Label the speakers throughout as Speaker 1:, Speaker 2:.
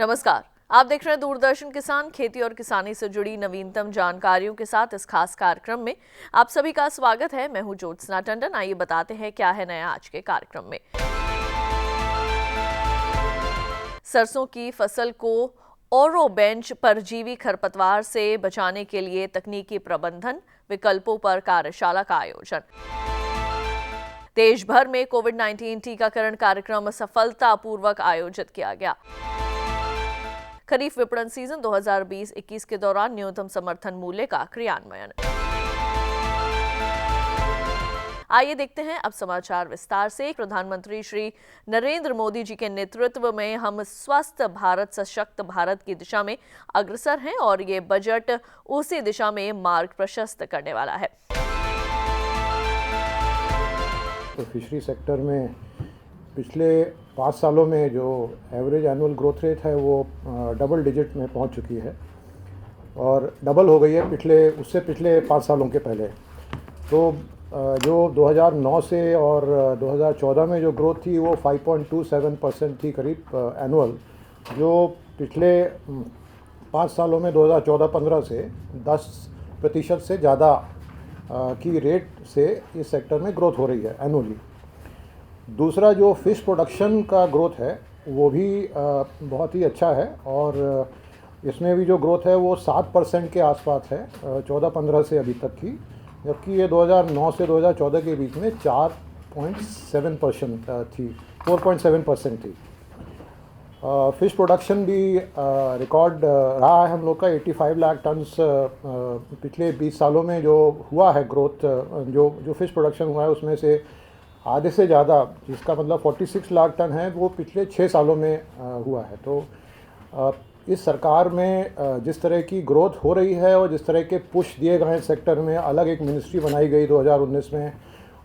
Speaker 1: नमस्कार, आप देख रहे हैं दूरदर्शन किसान। खेती और किसानी से जुड़ी नवीनतम जानकारियों के साथ इस खास कार्यक्रम में आप सभी का स्वागत है। मैं हूं ज्योत्सना टंडन। आइए बताते हैं क्या है नया आज के कार्यक्रम में। सरसों की फसल को ओरो बेंच परजीवी खरपतवार से बचाने के लिए तकनीकी प्रबंधन विकल्पों पर कार्यशाला का आयोजन। देश भर में कोविड-19 टीकाकरण कार्यक्रम सफलतापूर्वक आयोजित किया गया। खरीफ विपणन सीजन 2020-21 के दौरान न्यूनतम समर्थन मूल्य का क्रियान्वयन। आइए देखते हैं अब समाचार विस्तार से। प्रधानमंत्री श्री नरेंद्र मोदी जी के नेतृत्व में हम स्वस्थ भारत सशक्त भारत की दिशा में अग्रसर हैं और ये बजट उसी दिशा में मार्ग प्रशस्त करने वाला है।
Speaker 2: तो फिशरी सेक्टर में पिछले 5 सालों में जो एवरेज एनुअल ग्रोथ रेट है वो डबल डिजिट में पहुंच चुकी है और डबल हो गई है उससे पिछले 5 सालों के पहले। तो जो 2009 से और 2014 में जो ग्रोथ थी वो 5.27% थी करीब एनुअल, जो पिछले 5 सालों में 2014-15 से 10% से ज़्यादा की रेट से इस सेक्टर में ग्रोथ हो रही है एनुअली। दूसरा जो फ़िश प्रोडक्शन का ग्रोथ है वो भी बहुत ही अच्छा है और इसमें भी जो ग्रोथ है वो 7% के आसपास है 14-15 से अभी तक की, जबकि ये 2009 से 2014 के बीच में 4.7% थी, 4.7% थी। फ़िश प्रोडक्शन भी रिकॉर्ड रहा है हम लोग का 85 लाख टन्स पिछले 20 सालों में जो हुआ है ग्रोथ, जो फ़िश प्रोडक्शन हुआ है उसमें से आधे से ज़्यादा, जिसका मतलब 46 लाख टन है, वो पिछले 6 सालों में हुआ है। तो इस सरकार में जिस तरह की ग्रोथ हो रही है और जिस तरह के पुश दिए गए हैं सेक्टर में, अलग एक मिनिस्ट्री बनाई गई 2019 में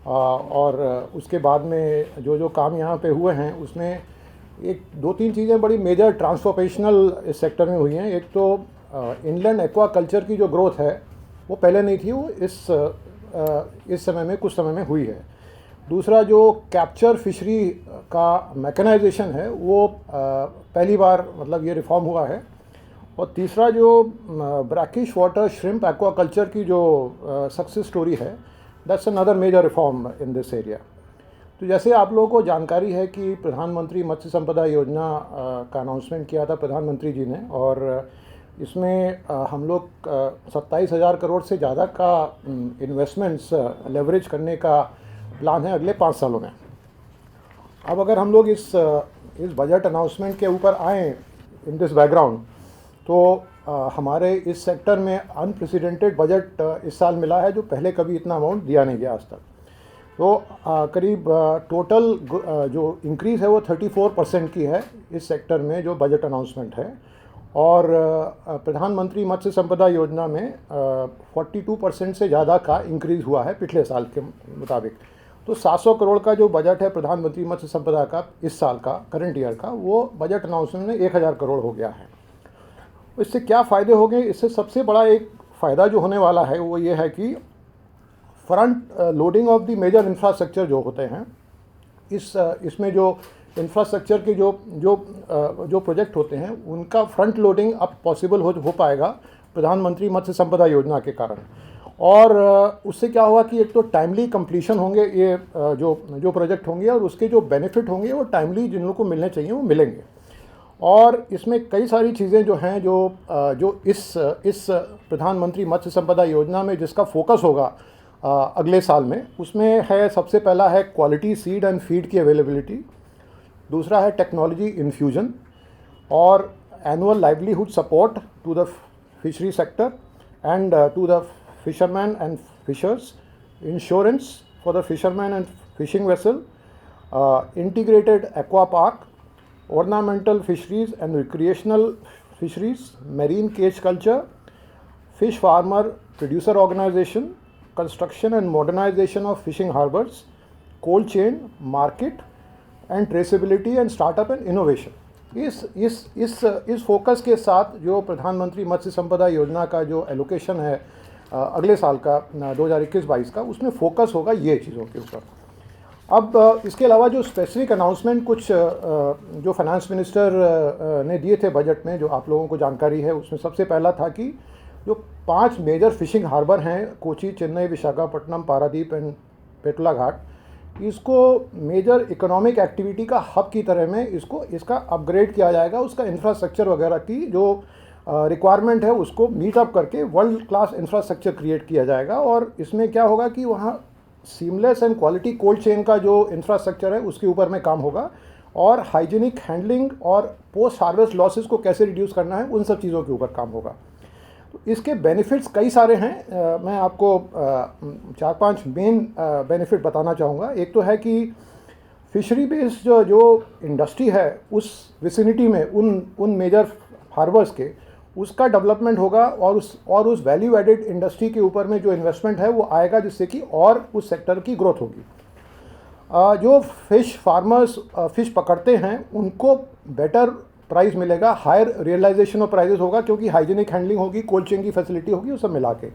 Speaker 2: और उसके बाद में जो काम यहाँ पे हुए हैं उसमें एक 2-3 चीज़ें बड़ी मेजर ट्रांसफॉर्मेशनल इस सेक्टर में हुई हैं। एक तो इनलैंड एक्वाकल्चर की जो ग्रोथ है वो पहले नहीं थी, वो इस समय में कुछ समय में हुई है। दूसरा जो कैप्चर फिशरी का मैकेनाइजेशन है वो पहली बार मतलब ये रिफॉर्म हुआ है। और तीसरा जो ब्रैकिश वाटर श्रिम्प एक्वाकल्चर की जो सक्सेस स्टोरी है, that's another major reform in this area. तो जैसे आप लोगों को जानकारी है कि प्रधानमंत्री मत्स्य संपदा योजना का अनाउंसमेंट किया था प्रधानमंत्री जी ने, और इसमें हम लोग 27,000 करोड़ से ज़्यादा का इन्वेस्टमेंट्स लेवरेज करने का प्लान है अगले 5 सालों में। अब अगर हम लोग इस बजट अनाउंसमेंट के ऊपर आएँ इन दिस बैकग्राउंड, तो हमारे इस सेक्टर में अनप्रेसिडेंटेड बजट इस साल मिला है, जो पहले कभी इतना अमाउंट दिया नहीं गया आज तक। तो करीब टोटल जो इंक्रीज़ है वो 34% की है इस सेक्टर में जो बजट अनाउंसमेंट है। और प्रधानमंत्री मत्स्य संपदा योजना में 42% से ज़्यादा का इंक्रीज़ हुआ है पिछले साल के मुताबिक। तो 700 करोड़ का जो बजट है प्रधानमंत्री मत्स्य संपदा का इस साल का, करंट ईयर का, वो बजट अनाउंसमेंट में 1000 करोड़ हो गया है। इससे क्या फ़ायदे हो गए? इससे सबसे बड़ा एक फ़ायदा जो होने वाला है वो ये है कि front loading of the major infrastructure जो होते हैं, इसमें जो इंफ्रास्ट्रक्चर के जो प्रोजेक्ट होते हैं उनका फ्रंट लोडिंग अब पॉसिबल हो पाएगा प्रधानमंत्री मत्स्य संपदा योजना के कारण। और उससे क्या होगा कि एक तो टाइमली कंप्लीशन होंगे ये जो प्रोजेक्ट होंगे, और उसके जो बेनिफिट होंगे वो टाइमली जिन लोगों को मिलने चाहिए वो मिलेंगे। और इसमें कई सारी चीज़ें जो हैं जो इस प्रधानमंत्री मत्स्य संपदा योजना में जिसका फोकस होगा अगले साल में, उसमें है सबसे पहला है क्वालिटी सीड एंड फीड की अवेलेबिलिटी, दूसरा है टेक्नोलॉजी इन्फ्यूजन और annual livelihood support to the fishery sector and to the fishermen and fishers, insurance for the fishermen and fishing vessel, integrated aqua park, ornamental fisheries and recreational fisheries, marine cage culture, fish farmer producer organization, construction and modernization of fishing harbors, cold chain, market and traceability and startup and innovation। इस focus के साथ जो प्रधानमंत्री मत्स्य संपदा योजना का जो allocation है अगले साल का 2021-22 का, उसमें फोकस होगा ये चीज़ों के ऊपर। अब इसके अलावा जो स्पेसिफिक अनाउंसमेंट कुछ जो फाइनेंस मिनिस्टर ने दिए थे बजट में, जो आप लोगों को जानकारी है, उसमें सबसे पहला था कि जो 5 मेजर फिशिंग हार्बर हैं, कोची, चेन्नई, विशाखापट्टनम, पारादीप एंड पेटला घाट, इसको मेजर इकोनॉमिक एक्टिविटी का हब की तरह में इसका अपग्रेड किया जाएगा। उसका इंफ्रास्ट्रक्चर वगैरह की जो रिक्वायरमेंट है उसको मीट अप करके वर्ल्ड क्लास इंफ्रास्ट्रक्चर क्रिएट किया जाएगा। और इसमें क्या होगा कि वहाँ seamless and quality cold chain का जो इंफ्रास्ट्रक्चर है उसके ऊपर में काम होगा, और हाइजीनिक हैंडलिंग और पोस्ट हार्वेस्ट लॉसेस को कैसे रिड्यूस करना है उन सब चीज़ों के ऊपर काम होगा। तो इसके बेनिफिट्स कई सारे हैं। मैं आपको 4-5 मेन बेनिफिट बताना चाहूँगा। एक तो है कि फिशरी बेस्ड जो इंडस्ट्री है उस विसिनिटी में उन मेजर हार्बर्स के, उसका डेवलपमेंट होगा, और उस वैल्यू एडेड इंडस्ट्री के ऊपर में जो इन्वेस्टमेंट है वो आएगा, जिससे कि और उस सेक्टर की ग्रोथ होगी। जो फिश फार्मर्स फिश पकड़ते हैं उनको बेटर प्राइस मिलेगा, हायर रियलाइजेशन ऑफ प्राइजेस होगा, क्योंकि हाइजीनिक हैंडलिंग होगी, कोल्ड चेन की फैसिलिटी होगी, वो सब मिला के।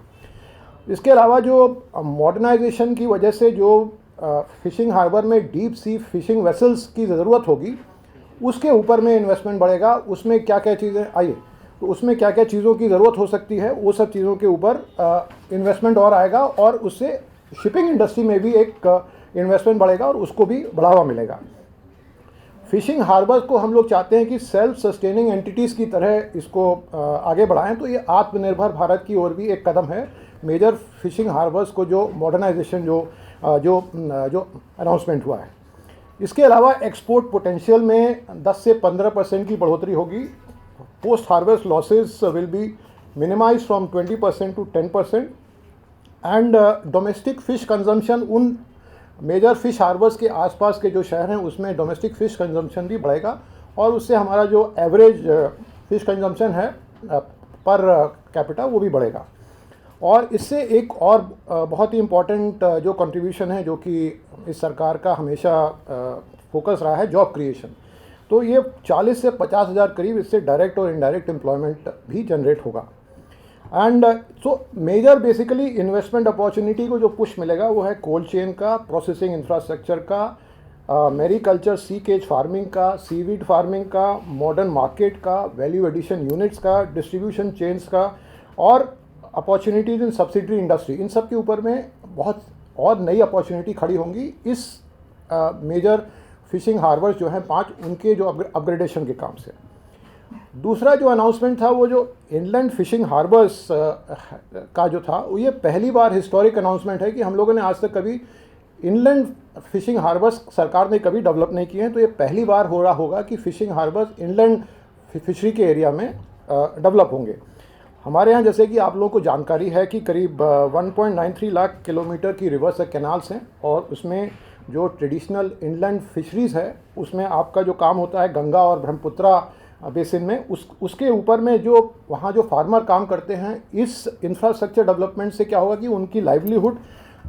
Speaker 2: इसके अलावा जो मॉडर्नाइजेशन की वजह से जो फिशिंग हार्बर में डीप सी फिशिंग वेसल्स की ज़रूरत होगी, उसके ऊपर में इन्वेस्टमेंट बढ़ेगा। उसमें क्या क्या चीज़ें आइए, तो उसमें क्या क्या चीज़ों की ज़रूरत हो सकती है, वो सब चीज़ों के ऊपर इन्वेस्टमेंट और आएगा, और उससे शिपिंग इंडस्ट्री में भी एक इन्वेस्टमेंट बढ़ेगा और उसको भी बढ़ावा मिलेगा। फिशिंग हार्बर्स को हम लोग चाहते हैं कि सेल्फ सस्टेनिंग एंटिटीज़ की तरह इसको आगे बढ़ाएं, तो ये आत्मनिर्भर भारत की ओर भी एक कदम है। मेजर फिशिंग हार्बर्स को जो मॉडर्नाइजेशन जो अनाउंसमेंट हुआ है, इसके अलावा एक्सपोर्ट पोटेंशियल में 10 से 15% की बढ़ोतरी होगी। Post harvest losses will be minimise from 20% to 10%, and domestic fish consumption उन मेजर फिश हार्बर्स के आसपास के जो शहर हैं उसमें डोमेस्टिक फ़िश कंजम्पशन भी बढ़ेगा, और उससे हमारा जो एवरेज फ़िश कंजम्पशन है पर कैपिटा वो भी बढ़ेगा। और इससे एक और बहुत ही इम्पॉर्टेंट जो कंट्रीब्यूशन है, जो कि इस सरकार का हमेशा फोकस रहा है, जॉब क्रिएशन। तो ये 40 से 50 हज़ार करीब इससे डायरेक्ट और इनडायरेक्ट एम्प्लॉयमेंट भी जनरेट होगा। And so major basically investment opportunity को जो पुश मिलेगा वो है कोल्ड चेन का, प्रोसेसिंग इंफ्रास्ट्रक्चर का, मैरीकल्चर सी केज फार्मिंग का, सीवीड फार्मिंग का, मॉडर्न मार्केट का, वैल्यू एडिशन यूनिट्स का, डिस्ट्रीब्यूशन चेन्स का, और अपॉर्चुनिटीज़ इन सब्सिडरी इंडस्ट्री। इन सब के ऊपर में बहुत और नई अपॉर्चुनिटी खड़ी होंगी इस मेजर फिशिंग हार्बर्स जो हैं 5, उनके जो अपग्रेडेशन के काम से। दूसरा जो अनाउंसमेंट था वो जो इनलैंड फिशिंग हार्बर्स का जो था, वो ये पहली बार हिस्टोरिक अनाउंसमेंट है कि हम लोगों ने आज तक कभी इनलैंड फिशिंग हार्बर्स सरकार ने कभी डेवलप नहीं किए हैं। तो ये पहली बार हो रहा होगा कि फिशिंग हार्बर्स इनलैंड फिशरी के एरिया में डेवलप होंगे। हमारे यहाँ जैसे कि आप लोगों को जानकारी है कि करीब 1.93 लाख किलोमीटर की रिवर्स कैनाल्स हैं, और उसमें जो ट्रेडिशनल इनलैंड फिशरीज़ है उसमें आपका जो काम होता है गंगा और ब्रह्मपुत्रा बेसिन में, उसके ऊपर में जो वहाँ जो फार्मर काम करते हैं, इस इंफ्रास्ट्रक्चर डेवलपमेंट से क्या होगा कि उनकी लाइवलीहुड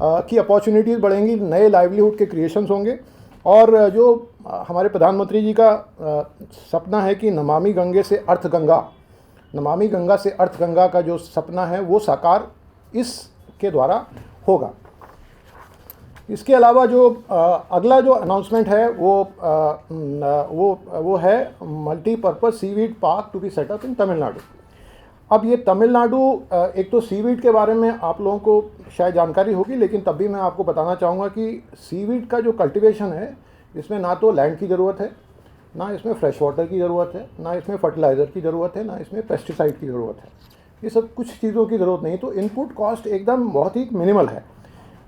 Speaker 2: की अपॉर्चुनिटीज़ बढ़ेंगी, नए लाइवलीहुड के क्रिएशंस होंगे। और जो हमारे प्रधानमंत्री जी का सपना है कि नमामि गंगे से अर्थ गंगा, नमामि गंगा से अर्थ गंगा का जो सपना है वो साकार इसके द्वारा होगा। इसके अलावा जो अगला जो अनाउंसमेंट है वो है multipurpose seaweed park to be set up in Tamil Nadu. अब ये तमिलनाडु, एक तो सीवीड के बारे में आप लोगों को शायद जानकारी होगी, लेकिन तब भी मैं आपको बताना चाहूँगा कि सीवीड का जो कल्टीवेशन है, इसमें ना तो लैंड की ज़रूरत है, ना इसमें फ्रेश वाटर की ज़रूरत है, ना इसमें फर्टिलाइज़र की ज़रूरत है, ना इसमें पेस्टिसाइड की ज़रूरत है। ये सब कुछ चीज़ों की ज़रूरत नहीं, तो इनपुट कॉस्ट एकदम बहुत ही मिनिमल है।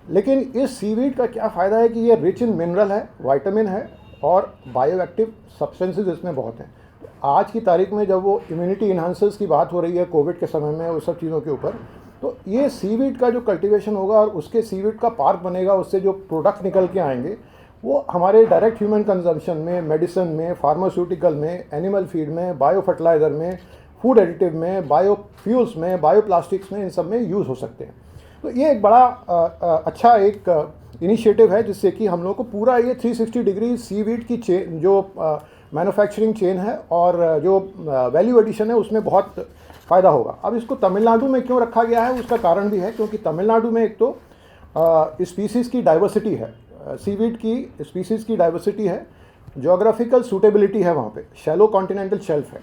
Speaker 2: लेकिन इस सीवीड का क्या फ़ायदा है कि ये रिच इन मिनरल है, विटामिन है, और बायो एक्टिव सब्सटेंसेस इसमें बहुत हैं। तो आज की तारीख में जब वो इम्यूनिटी इन्हांसर्स की बात हो रही है कोविड के समय में, उस सब चीज़ों के ऊपर, तो ये सीवीड का जो कल्टीवेशन होगा और उसके सीवीड का पार्क बनेगा, उससे जो प्रोडक्ट निकल के आएंगे वो हमारे डायरेक्ट ह्यूमन कंजम्पशन में, मेडिसिन में, फार्मास्यूटिकल में, एनिमल फीड में, बायो फर्टिलाइज़र में, फूड एडिटिव में, बायो फ्यूल्स में, बायो प्लास्टिक्स में, इन सब में यूज़ हो सकते हैं। तो ये एक बड़ा अच्छा एक इनिशिएटिव है, जिससे कि हम लोग को पूरा ये 360 डिग्री सीवीड की चेन, जो मैन्युफैक्चरिंग चेन है और जो वैल्यू एडिशन है, उसमें बहुत फ़ायदा होगा। अब इसको तमिलनाडु में क्यों रखा गया है, उसका कारण भी है, क्योंकि तमिलनाडु में एक तो स्पीसीज़ की डाइवर्सिटी है। सीवीड की स्पीसीज़ की डाइवर्सिटी है, जोग्राफिकल सूटेबिलिटी है, वहाँ पे शैलो कॉन्टिनेंटल शेल्फ है,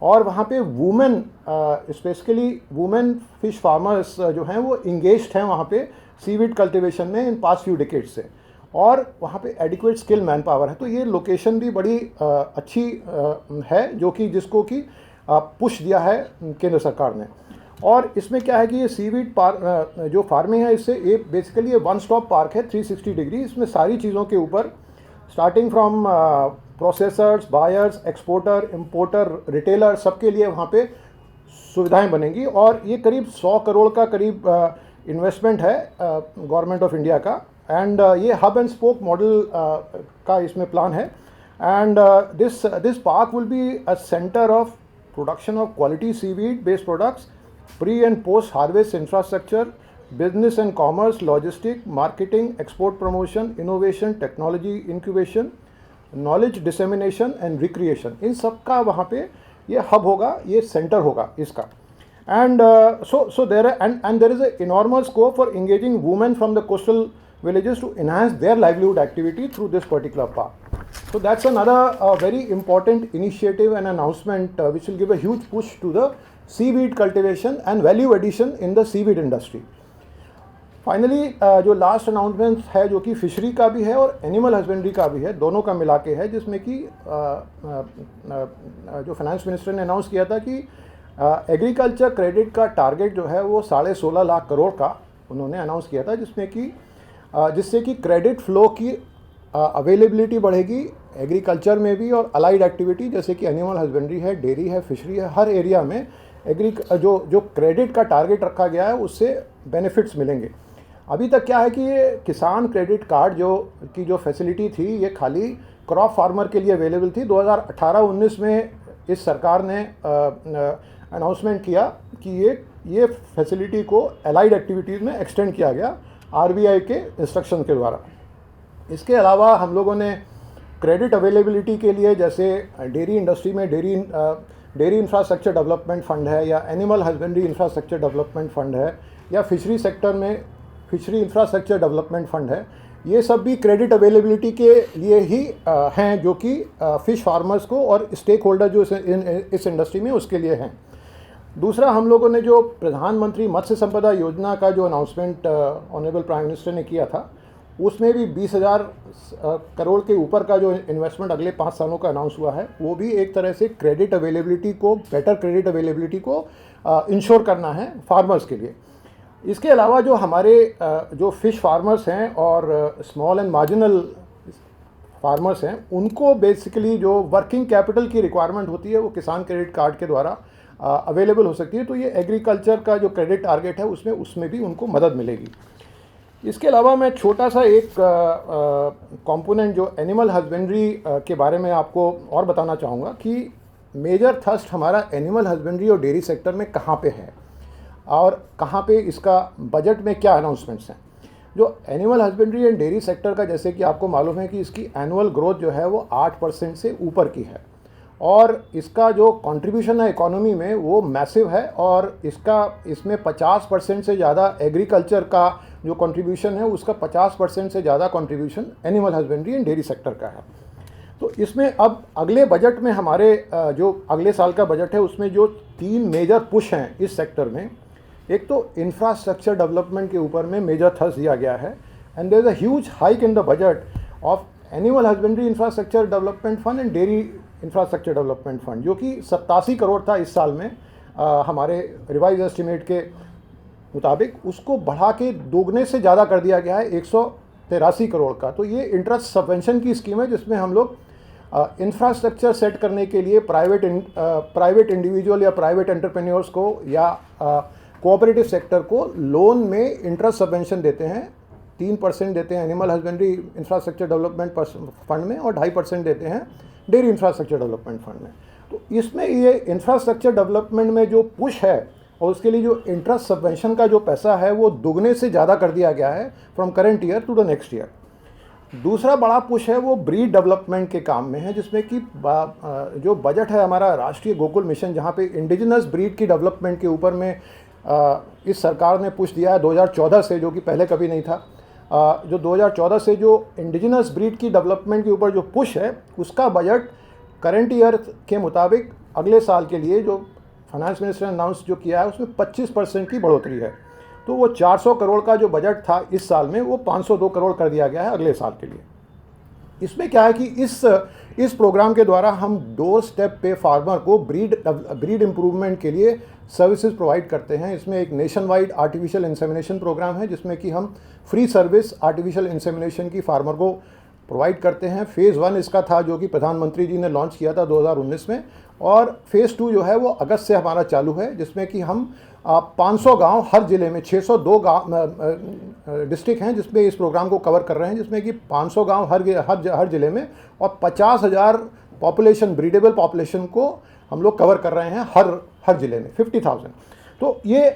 Speaker 2: और वहाँ पे women specifically women fish farmers जो हैं वो इंगेज्ड हैं वहाँ पे सीवीड कल्टीवेशन में इन पास्ट फ्यू डिकेड से, और वहाँ पे एडिक्वेट स्किल मैन पावर है। तो ये लोकेशन भी बड़ी अच्छी है जो कि जिसको कि पुश दिया है केंद्र सरकार ने। और इसमें क्या है कि ये सीवीड पार्क जो फार्मिंग है, इससे ये बेसिकली ये वन स्टॉप पार्क है 360 डिग्री। इसमें सारी चीज़ों के ऊपर starting from processors, buyers, exporter, importer, retailer, सबके लिए वहाँ पे सुविधाएं बनेंगी। और ये करीब 100 करोड़ का करीब इन्वेस्टमेंट है गवर्नमेंट ऑफ इंडिया का, एंड ये हब एंड स्पोक मॉडल का इसमें प्लान है। And this park will be a centre of production of quality seaweed based products, pre and post harvest infrastructure, business and commerce, logistic, marketing, export promotion, innovation, technology incubation, knowledge dissemination and recreation, इन सब का वहाँ पे ये hub होगा, ये centre होगा इसका। And so there is a enormous scope for engaging women from the coastal villages to enhance their livelihood activity through this particular park. So that's another very important initiative and announcement which will give a huge push to the seaweed cultivation and value addition in the seaweed industry. Finally जो last announcement है जो कि fishery का भी है और animal husbandry का भी है, दोनों का मिला के है, जिसमें कि जो फाइनेंस मिनिस्टर ने अनाउंस किया था कि एग्रीकल्चर क्रेडिट का टारगेट जो है वो 16.5 लाख करोड़ का उन्होंने अनाउंस किया था, जिससे कि क्रेडिट फ्लो की अवेलेबिलिटी बढ़ेगी एग्रीकल्चर में भी, और अलाइड एक्टिविटी जैसे कि एनिमल हस्बेंड्री है, डेयरी है, फिशरी है, हर एरिया में जो क्रेडिट का टारगेट रखा गया है उससे बेनिफिट्स मिलेंगे। अभी तक क्या है कि ये किसान क्रेडिट कार्ड जो फैसिलिटी थी ये खाली क्रॉप फार्मर के लिए अवेलेबल थी। 2018-19 में इस सरकार ने अनाउंसमेंट किया कि ये फैसिलिटी को एलाइड एक्टिविटीज़ में एक्सटेंड किया गया आरबीआई के इंस्ट्रक्शन के द्वारा। इसके अलावा हम लोगों ने क्रेडिट अवेलेबिलिटी के लिए जैसे डेयरी इंडस्ट्री में डेयरी इंफ्रास्ट्रक्चर डेवलपमेंट फंड है, या animal husbandry infrastructure development fund है, या फिशरी सेक्टर में फिशरी इंफ्रास्ट्रक्चर डेवलपमेंट फंड है, ये सब भी क्रेडिट अवेलेबिलिटी के लिए ही हैं, जो कि फ़िश फार्मर्स को और स्टेक होल्डर जो इस इंडस्ट्री में उसके लिए हैं। दूसरा, हम लोगों ने जो प्रधानमंत्री मत्स्य संपदा योजना का जो अनाउंसमेंट ऑनरेबल प्राइम मिनिस्टर ने किया था, उसमें भी 20,000 करोड़ के ऊपर का जो इन्वेस्टमेंट अगले 5 सालों का अनाउंस हुआ है, वो भी एक तरह से क्रेडिट अवेलेबिलिटी को, बेटर क्रेडिट अवेलेबिलिटी को इंश्योर करना है फार्मर्स के लिए। इसके अलावा जो हमारे जो फ़िश फार्मर्स हैं और स्मॉल एंड मार्जिनल फार्मर्स हैं, उनको बेसिकली जो वर्किंग कैपिटल की रिक्वायरमेंट होती है वो किसान क्रेडिट कार्ड के द्वारा अवेलेबल हो सकती है। तो ये एग्रीकल्चर का जो क्रेडिट टारगेट है उसमें भी उनको मदद मिलेगी। इसके अलावा मैं छोटा सा एक कंपोनेंट जो एनिमल हस्बेंड्री के बारे में आपको और बताना चाहूँगा कि मेजर थ्रस्ट हमारा एनिमल हस्बेंड्री और डेयरी सेक्टर में कहाँ पे है और कहाँ पे इसका बजट में क्या अनाउंसमेंट्स हैं। जो animal husbandry and dairy sector का, जैसे कि आपको मालूम है कि इसकी एनुअल ग्रोथ जो है वो 8% से ऊपर की है, और इसका जो कंट्रीब्यूशन है इकोनॉमी में वो मैसिव है, और इसमें 50% से ज़्यादा एग्रीकल्चर का जो कंट्रीब्यूशन है उसका 50% से ज़्यादा contribution animal husbandry and dairy sector का है। तो इसमें अब अगले बजट में हमारे जो अगले साल का बजट है उसमें जो 3 मेजर पुश हैं इस सेक्टर में, एक तो इंफ्रास्ट्रक्चर डेवलपमेंट के ऊपर में मेजर थ्रस्ट दिया गया है, and there is a huge hike in the budget of animal husbandry infrastructure development fund and dairy infrastructure development fund, जो कि 87 करोड़ था इस साल में हमारे रिवाइज एस्टिमेट के मुताबिक, उसको बढ़ा के दोगुने से ज़्यादा कर दिया गया है 183 करोड़ का। तो ये इंटरेस्ट सबवेंशन की स्कीम है जिसमें हम लोग इंफ्रास्ट्रक्चर सेट करने के लिए प्राइवेट इंडिविजुअल या प्राइवेट एंटरप्रेन्योर्स को या कोऑपरेटिव सेक्टर को लोन में इंटरेस्ट सबवेंशन देते हैं। 3% देते हैं animal husbandry infrastructure development fund में और 2.5% देते हैं डेयरी इंफ्रास्ट्रक्चर डेवलपमेंट फंड में। तो इसमें ये इंफ्रास्ट्रक्चर डेवलपमेंट में जो पुश है और उसके लिए जो इंटरेस्ट सबवेंशन का जो पैसा है वो दुगने से ज़्यादा कर दिया गया है from current year to the next year. दूसरा बड़ा पुश है वो ब्रीड डेवलपमेंट के काम में है, जिसमें कि जो बजट है हमारा राष्ट्रीय गोकुल मिशन, जहाँ पे इंडिजिनस ब्रीड की डेवलपमेंट के ऊपर में इस सरकार ने पुश दिया है 2014 से, जो कि पहले कभी नहीं था। जो 2014 से जो इंडिजिनस ब्रीड की डेवलपमेंट के ऊपर जो पुश है, उसका बजट करंट ईयर के मुताबिक अगले साल के लिए जो फाइनेंस मिनिस्टर ने अनाउंस जो किया है उसमें 25% की बढ़ोतरी है। तो वो 400 करोड़ का जो बजट था इस साल में, वो 502 करोड़ कर दिया गया है अगले साल के लिए। इसमें क्या है कि इस प्रोग्राम के द्वारा हम डोर स्टेप पे फार्मर को ब्रीड इम्प्रूवमेंट के लिए सर्विसेज प्रोवाइड करते हैं। इसमें एक nationwide artificial insemination programme है जिसमें कि हम फ्री सर्विस आर्टिफिशियल इंसेमिनेशन की फार्मर को प्रोवाइड करते हैं। फेज़ 1 इसका था जो कि प्रधानमंत्री जी ने लॉन्च किया था 2019 में, और फेज़ 2 जो है वो अगस्त से हमारा चालू है, जिसमें कि हम 500 गांव हर ज़िले में, 602 गाँव डिस्ट्रिक्ट हैं जिसमें इस प्रोग्राम को कवर कर रहे हैं, जिसमें कि 500 गांव हर ज़िले में और 50,000 पॉपुलेशन, ब्रीडेबल पॉपुलेशन को हम लोग कवर कर रहे हैं हर ज़िले में, 50,000। तो ये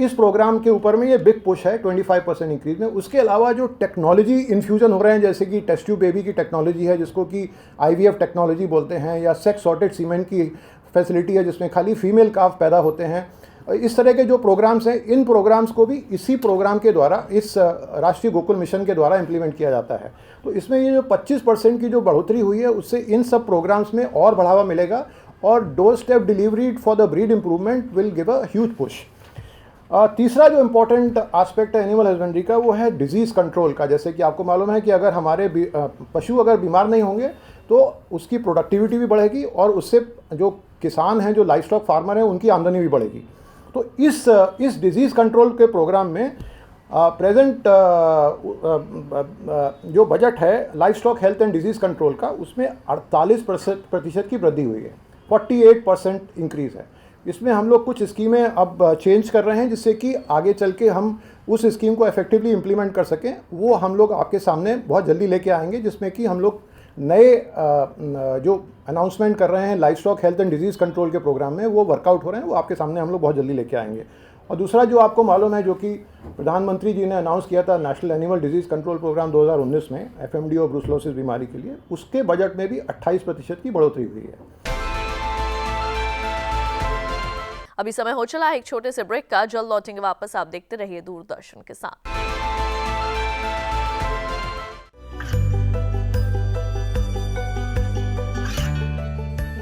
Speaker 2: इस प्रोग्राम के ऊपर में ये बिग पुश है 25% इंक्रीज में। उसके अलावा जो टेक्नोलॉजी इन्फ्यूज़न हो रहे हैं, जैसे कि टेस्ट ट्यूब बेबी की टेक्नोलॉजी है जिसको कि IVF टेक्नोलॉजी बोलते हैं, या सेक्स सॉर्टेड सीमेंट की फैसिलिटी है जिसमें खाली फीमेल काफ पैदा होते हैं। इस तरह के जो प्रोग्राम्स हैं, इन प्रोग्राम्स को भी इसी प्रोग्राम के द्वारा, इस राष्ट्रीय गोकुल मिशन के द्वारा इम्प्लीमेंट किया जाता है। तो इसमें ये जो 25% की जो बढ़ोतरी हुई है उससे इन सब प्रोग्राम्स में और बढ़ावा मिलेगा, और door step delivery for the breed improvement will give a huge push. तीसरा जो इम्पोर्टेंट एस्पेक्ट है एनिमल हस्बेंड्री का, वो है डिजीज़ कंट्रोल का। जैसे कि आपको मालूम है कि अगर हमारे पशु अगर बीमार नहीं होंगे तो उसकी प्रोडक्टिविटी भी बढ़ेगी, और उससे जो किसान हैं, जो लाइव स्टॉक फार्मर हैं, उनकी आमदनी भी बढ़ेगी। तो इस डिजीज़ कंट्रोल के प्रोग्राम में प्रेजेंट जो बजट है live stock health and disease control का, उसमें 48% की वृद्धि हुई है, 48% इंक्रीज़ है। इसमें हम लोग कुछ स्कीमें अब चेंज कर रहे हैं जिससे कि आगे चल के हम उस स्कीम को इफेक्टिवली इम्प्लीमेंट कर सकें। वो हम लोग आपके सामने बहुत जल्दी लेके आएंगे, जिसमें कि हम लोग नए जो अनाउंसमेंट कर रहे हैं live stock health and disease control के प्रोग्राम में, वो वर्कआउट हो रहे हैं, वो आपके सामने हम लोग बहुत जल्दी लेके आएंगे। और दूसरा जो आपको मालूम है, जो कि प्रधानमंत्री जी ने अनाउंस किया था national animal disease control programme 2019 में FMD और ब्रुसलोसिस बीमारी के लिए, उसके बजट में भी 28% की बढ़ोतरी हुई है।
Speaker 1: अभी समय हो चला है एक छोटे से ब्रेक का, जल्द लौटेंगे वापस। आप देखते रहिए दूरदर्शन के साथ।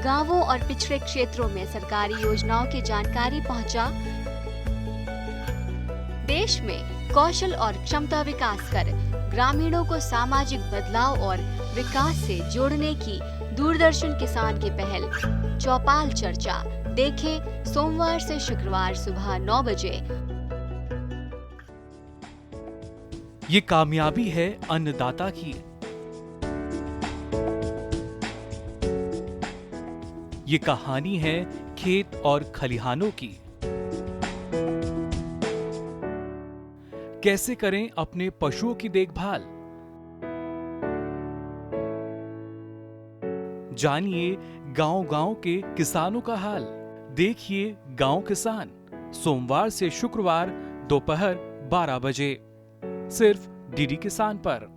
Speaker 3: गांवों और पिछड़े क्षेत्रों में सरकारी योजनाओं की जानकारी पहुंचा। देश में कौशल और क्षमता विकास कर ग्रामीणों को सामाजिक बदलाव और विकास से जोड़ने की दूरदर्शन किसान की पहल चौपाल चर्चा देखें सोमवार से शुक्रवार सुबह 9 बजे।
Speaker 4: ये कामयाबी है अन्नदाता की। ये कहानी है खेत और खलिहानों की। कैसे करें अपने पशुओं की देखभाल, जानिए गांव-गांव के किसानों का हाल। देखिए गांव किसान सोमवार से शुक्रवार दोपहर 12 बजे सिर्फ डीडी किसान पर।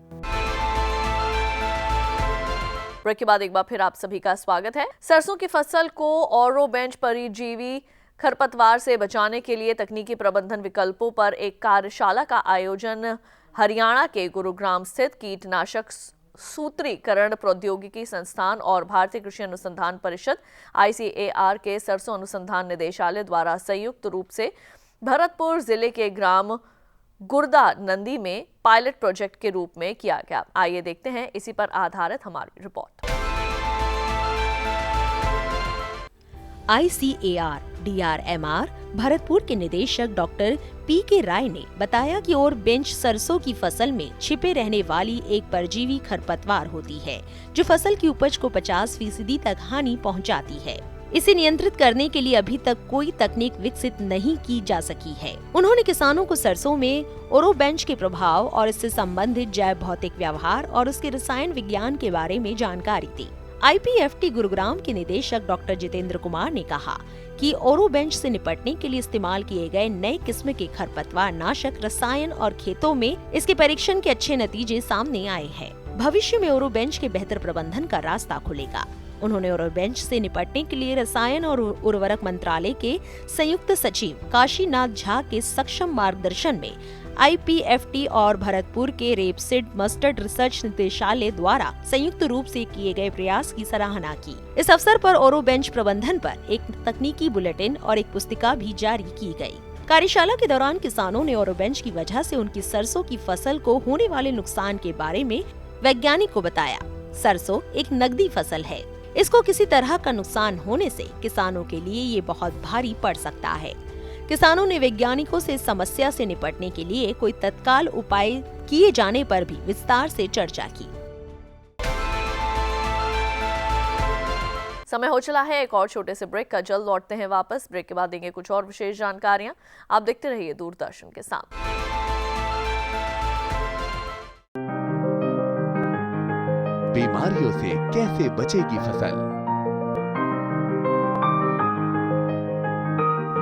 Speaker 1: ब्रेक के बाद एक बार फिर आप सभी का स्वागत है। सरसों की फसल को ऑरो बेंच परजीवी खरपतवार से बचाने के लिए तकनीकी प्रबंधन विकल्पों पर एक कार्यशाला का आयोजन हरियाणा के गुरुग्राम स्थित कीटनाशक सूत्रीकरण प्रौद्योगिकी संस्थान और भारतीय कृषि अनुसंधान परिषद ICAR के सरसों अनुसंधान निदेशालय द्वारा संयुक्त रूप से भरतपुर जिले के ग्राम गुर्दा नंदी में पायलट प्रोजेक्ट के रूप में किया गया। आइए देखते हैं इसी पर आधारित हमारी रिपोर्ट।
Speaker 5: ICAR DRMR भरतपुर के निदेशक डॉक्टर PK राय ने बताया कि और बेंच सरसों की फसल में छिपे रहने वाली एक परजीवी खरपतवार होती है जो फसल की उपज को 50% तक हानि पहुंचाती है। इसे नियंत्रित करने के लिए अभी तक कोई तकनीक विकसित नहीं की जा सकी है। उन्होंने किसानों को सरसों में ओरो बेंच के प्रभाव और इससे संबंधित जैव भौतिक व्यवहार और उसके रसायन विज्ञान के बारे में जानकारी दी। IPFT गुरुग्राम के निदेशक डॉक्टर जितेंद्र कुमार ने कहा कि ओरो बेंच से निपटने के लिए इस्तेमाल किए गए नए किस्म के खरपतवार नाशक रसायन और खेतों में इसके परीक्षण के अच्छे नतीजे सामने आए हैं। भविष्य में ओरो बेंच के बेहतर प्रबंधन का रास्ता खुलेगा। उन्होंने ओरोबेंच से निपटने के लिए रसायन और उर्वरक मंत्रालय के संयुक्त सचिव काशीनाथ झा के सक्षम मार्गदर्शन में IPFT और भरतपुर के रेपसिड मस्टर्ड रिसर्च निदेशालय द्वारा संयुक्त रूप से किए गए प्रयास की सराहना की। इस अवसर पर ओरोबेंच प्रबंधन पर एक तकनीकी बुलेटिन और एक पुस्तिका भी जारी की गई। कार्यशाला के दौरान किसानों ने ओरोबेंच की वजह से उनकी सरसों की फसल को होने वाले नुकसान के बारे में वैज्ञानिक को बताया। सरसों एक नकदी फसल है, इसको किसी तरह का नुकसान होने से किसानों के लिए ये बहुत भारी पड़ सकता है। किसानों ने वैज्ञानिकों से इस समस्या से निपटने के लिए कोई तत्काल उपाय किए जाने पर भी विस्तार से चर्चा की।
Speaker 1: समय हो चला है एक और छोटे से ब्रेक का। जल्द लौटते हैं वापस। ब्रेक के बाद देंगे कुछ और विशेष जानकारियां। आप देखते रहिए दूरदर्शन के साथ।
Speaker 6: बीमारियों से कैसे बचेगी फसल?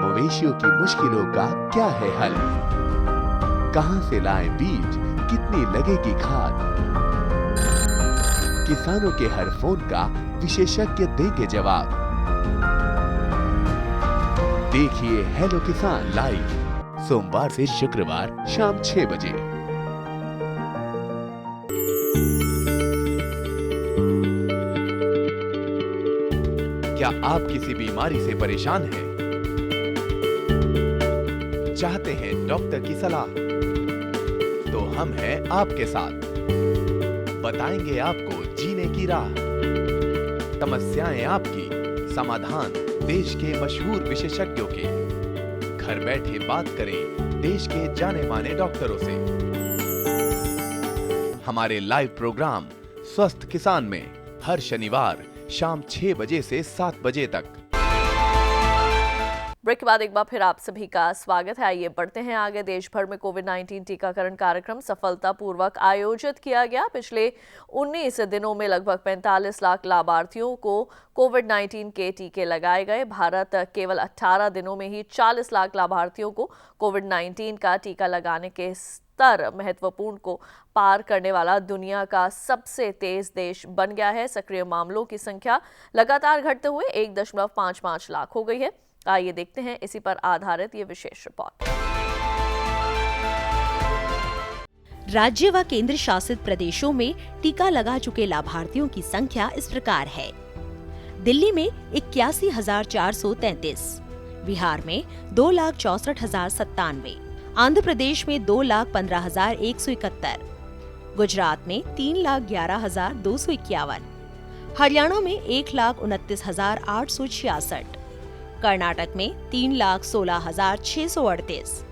Speaker 6: मवेशियों की मुश्किलों का क्या है हल? कहां से लाएं बीज, कितनी लगेगी खाद? किसानों के हर फोन का विशेषज्ञ देंगे जवाब। देखिए हेलो किसान लाइव सोमवार से शुक्रवार शाम 6 बजे। क्या आप किसी बीमारी से परेशान हैं? चाहते हैं डॉक्टर की सलाह? तो हम हैं आपके साथ। बताएंगे आपको जीने की राह। समस्याएं आपकी, समाधान देश के मशहूर विशेषज्ञों के। घर बैठे बात करें देश के जाने माने डॉक्टरों से। हमारे लाइव प्रोग्राम स्वस्थ किसान में हर शनिवार शाम 6 बजे से 7 बजे तक।
Speaker 1: ब्रेक के बाद एक बार फिर आप सभी का स्वागत है। आइए बढ़ते हैं आगे। देश भर में कोविड-19 टीकाकरण कार्यक्रम सफलतापूर्वक आयोजित किया गया। पिछले 19 दिनों में लगभग 45 लाख लाभार्थियों को कोविड-19 के टीके लगाए गए। भारत केवल 18 दिनों में ही 40 लाख लाभार्थियों को कोविड-19 का टीका लगाने के स्तर महत्वपूर्ण को पार करने वाला दुनिया का सबसे तेज देश बन गया है। सक्रिय मामलों की संख्या लगातार घटते हुए 1.55 लाख हो गई है। आइए देखते हैं इसी पर आधारित ये विशेष रिपोर्ट।
Speaker 5: राज्य व केंद्र शासित प्रदेशों में टीका लगा चुके लाभार्थियों की संख्या इस प्रकार है। दिल्ली में 81,433, बिहार में 2,64,097, आंध्र प्रदेश में 2,15,171, गुजरात में 3,11,251, हरियाणा में 1,29,866, कर्नाटक में 3,16,638,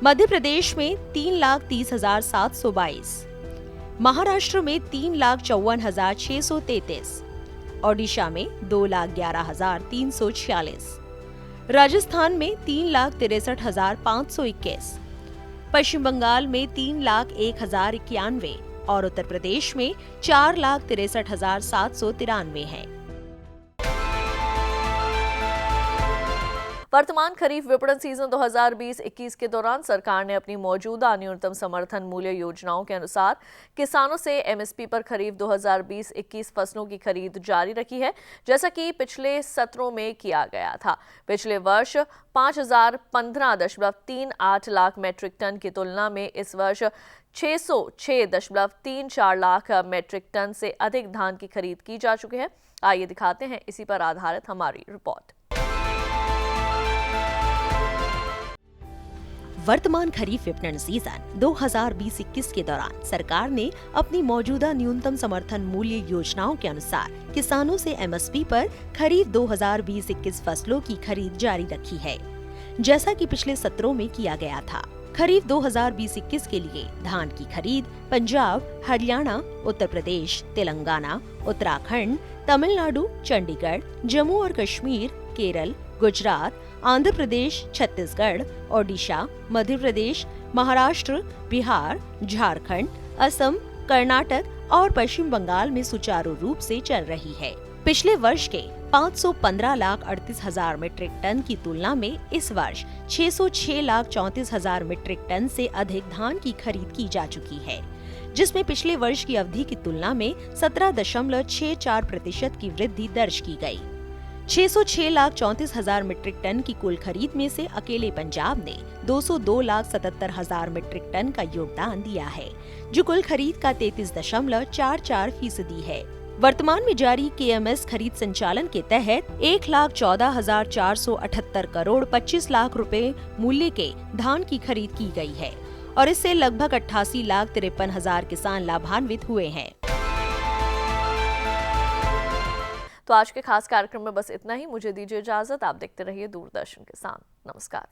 Speaker 5: मध्य प्रदेश में 3,30,722, महाराष्ट्र में 3,54,633, ओडिशा में 2,11,346, राजस्थान में 3,63,521, पश्चिम बंगाल में 3,01,091 और उत्तर प्रदेश में 4,63,793 है।
Speaker 1: वर्तमान खरीफ विपणन सीजन 2020-21 के दौरान सरकार ने अपनी मौजूदा न्यूनतम समर्थन मूल्य योजनाओं के अनुसार किसानों से MSP पर खरीफ 2020-21 फसलों की खरीद जारी रखी है, जैसा कि पिछले सत्रों में किया गया था। पिछले वर्ष 5,015.38 लाख मैट्रिक टन की तुलना में इस वर्ष 606.34 लाख मैट्रिक टन से अधिक धान की खरीद की जा चुकी है। आइए दिखाते हैं इसी पर आधारित हमारी रिपोर्ट।
Speaker 5: वर्तमान खरीफ विपणन सीजन 2020-21 के दौरान सरकार ने अपनी मौजूदा न्यूनतम समर्थन मूल्य योजनाओं के अनुसार किसानों से MSP पर खरीफ 2020-21 फसलों की खरीद जारी रखी है, जैसा कि पिछले सत्रों में किया गया था। खरीफ 2020-21 के लिए धान की खरीद पंजाब, हरियाणा, उत्तर प्रदेश, तेलंगाना, उत्तराखंड, तमिलनाडु, चंडीगढ़, जम्मू और कश्मीर, केरल, गुजरात, आंध्र प्रदेश, छत्तीसगढ़, ओडिशा, मध्य प्रदेश, महाराष्ट्र, बिहार, झारखंड, असम, कर्नाटक और पश्चिम बंगाल में सुचारू रूप से चल रही है। पिछले वर्ष के 515,38,000 मीट्रिक टन की तुलना में इस वर्ष 606,34,000 मीट्रिक टन से अधिक धान की खरीद की जा चुकी है, जिसमें पिछले वर्ष की अवधि की तुलना में 17.64% की वृद्धि दर्ज की गई। 606,34,000 मीट्रिक टन की कुल खरीद में से अकेले पंजाब ने 202,77,000 मीट्रिक टन का योगदान दिया है, जो कुल खरीद का 33.44% है। वर्तमान में जारी KMS खरीद संचालन के तहत 1,14,478 करोड़ 25 लाख रुपए मूल्य के धान की खरीद की गई है और इससे लगभग 88,53,000 किसान लाभान्वित हुए हैं।
Speaker 1: तो आज के खास कार्यक्रम में बस इतना ही। मुझे दीजिए इजाजत। आप देखते रहिए दूरदर्शन किसान। नमस्कार।